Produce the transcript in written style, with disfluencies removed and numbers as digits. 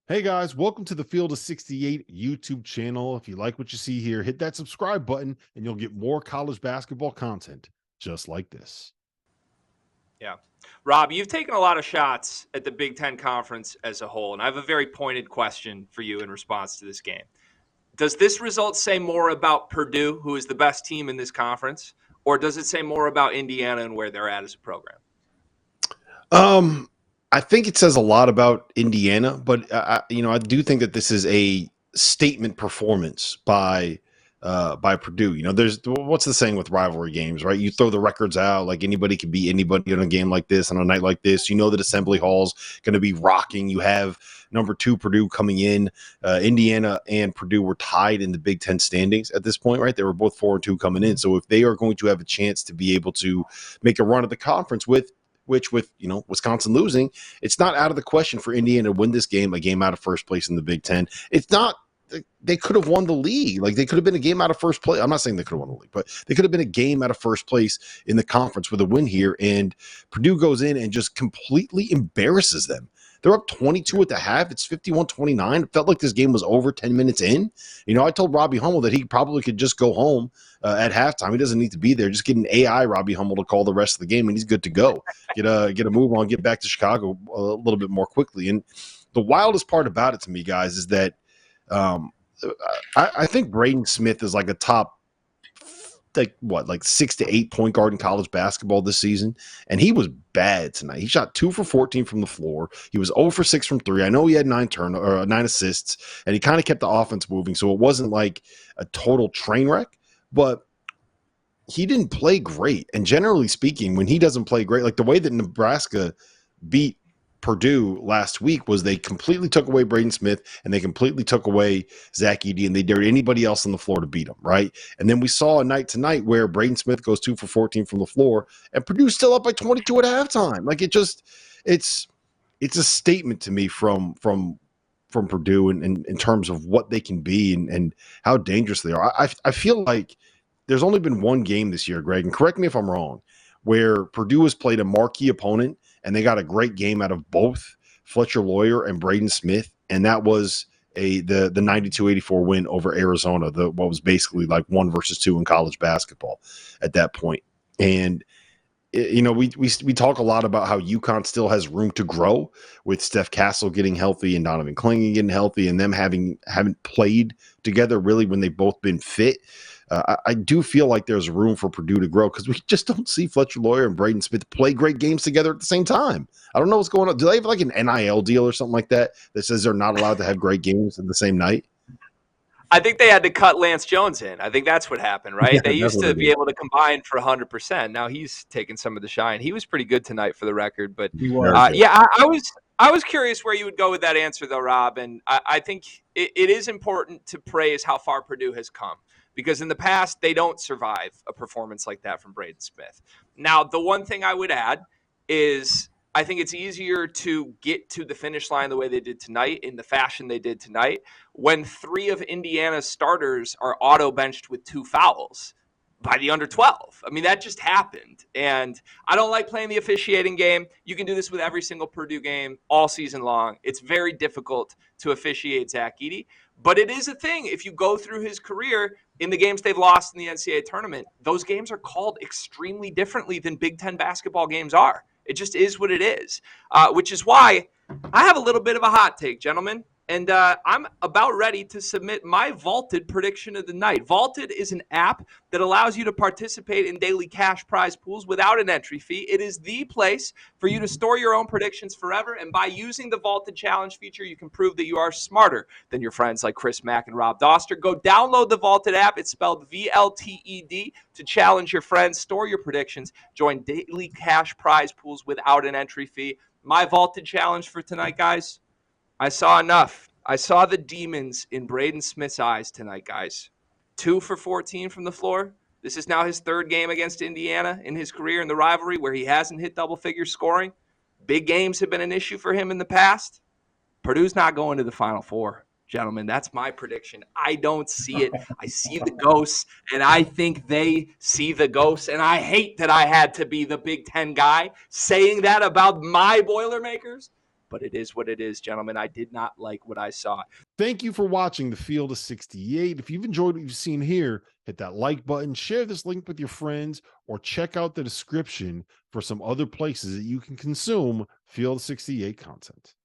Hey guys, welcome to the Field of 68 YouTube channel. If you like what you see here, hit that subscribe button and you'll get more college basketball content just like this. Yeah. Rob, you've taken a lot of shots at the Big Ten Conference as a whole, and I have a very pointed question for you in response to this game. Does this result say more about Purdue, who is the best team in this conference, or does it say more about Indiana and where they're at as a program? I think it says a lot about Indiana, but I do think that this is a statement performance by Purdue. There's what's the saying with rivalry games, right? You throw the records out, like anybody can beat anybody on a game like this, on a night like this. You know that Assembly Hall's going to be rocking. You have number 2 Purdue coming in. Indiana and Purdue were tied in the Big Ten standings at this point, right? They were both 4-2 coming in. So if they are going to have a chance to be able to make a run at the conference with Wisconsin losing, it's not out of the question for Indiana to win this game, a game out of first place in the Big Ten. It's not. They could have won the league. Like, they could have been a game out of first place. I'm not saying they could have won the league, but they could have been a game out of first place in the conference with a win here. And Purdue goes in and just completely embarrasses them. They're up 22 at the half. It's 51-29. It felt like this game was over 10 minutes in. I told Robbie Hummel that he probably could just go home at halftime. He doesn't need to be there. Just get an AI Robbie Hummel to call the rest of the game, and he's good to go. Get a move on, get back to Chicago a little bit more quickly. And the wildest part about it to me, guys, is that I think Braden Smith is like a top, like 6 to 8 point guard in college basketball this season, and he was bad tonight. He shot 2 for 14 from the floor. He was 0 for 6 from 3. I know he had 9 assists, and he kind of kept the offense moving, so it wasn't like a total train wreck, but he didn't play great. And generally speaking, when he doesn't play great, like the way that Nebraska beat Purdue last week was they completely took away Braden Smith and they completely took away Zach Edey, and they dared anybody else on the floor to beat him, right? And then we saw a night tonight where Braden Smith goes 2 for 14 from the floor, and Purdue's still up by 22 at halftime. Like, it's a statement to me from Purdue in terms of what they can be and how dangerous they are. I feel like there's only been one game this year, Greg, and correct me if I'm wrong, where Purdue has played a marquee opponent and they got a great game out of both Fletcher Lawyer and Braden Smith, and that was the 92-84 win over Arizona, what was basically like 1 versus 2 in college basketball at that point. And we talk a lot about how UConn still has room to grow with Steph Castle getting healthy and Donovan Clingan getting healthy, and them haven't played together really when they've both been fit. I do feel like there's room for Purdue to grow because we just don't see Fletcher Lawyer and Braden Smith play great games together at the same time. I don't know what's going on. Do they have like an NIL deal or something like that says they're not allowed to have great games in the same night? I think they had to cut Lance Jones in. I think that's what happened, right? Yeah, they used to be able to combine for 100%. Now he's taking some of the shine. He was pretty good tonight for the record, but I was curious where you would go with that answer, though, Rob. And I think it is important to praise how far Purdue has come, because in the past they don't survive a performance like that from Braden Smith. Now, the one thing I would add is I think it's easier to get to the finish line the way they did tonight, in the fashion they did tonight, when 3 of Indiana's starters are auto-benched with 2 fouls by the under 12. I mean, that just happened. And I don't like playing the officiating game. You can do this with every single Purdue game all season long. It's very difficult to officiate Zach Edey, but it is a thing. If you go through his career in the games they've lost in the NCAA tournament, those games are called extremely differently than Big Ten basketball games are. It just is what it is, which is why I have a little bit of a hot take, gentlemen. And I'm about ready to submit my Vaulted prediction of the night. Vaulted is an app that allows you to participate in daily cash prize pools without an entry fee. It is the place for you to store your own predictions forever. And by using the Vaulted Challenge feature, you can prove that you are smarter than your friends like Chris Mack and Rob Dauster. Go download the Vaulted app. It's spelled VLTED to challenge your friends, store your predictions, join daily cash prize pools without an entry fee. My Vaulted challenge for tonight, guys. I saw enough. I saw the demons in Braden Smith's eyes tonight, guys. 2 for 14 from the floor. This is now his 3rd game against Indiana in his career in the rivalry where he hasn't hit double-figure scoring. Big games have been an issue for him in the past. Purdue's not going to the Final Four, gentlemen. That's my prediction. I don't see it. I see the ghosts, and I think they see the ghosts, and I hate that I had to be the Big Ten guy saying that about my Boilermakers. but it is what it is, gentlemen. I did not like what I saw. Thank you for watching the Field of 68. If you've enjoyed what you've seen here, hit that like button, share this link with your friends, or check out the description for some other places that you can consume Field of 68 content.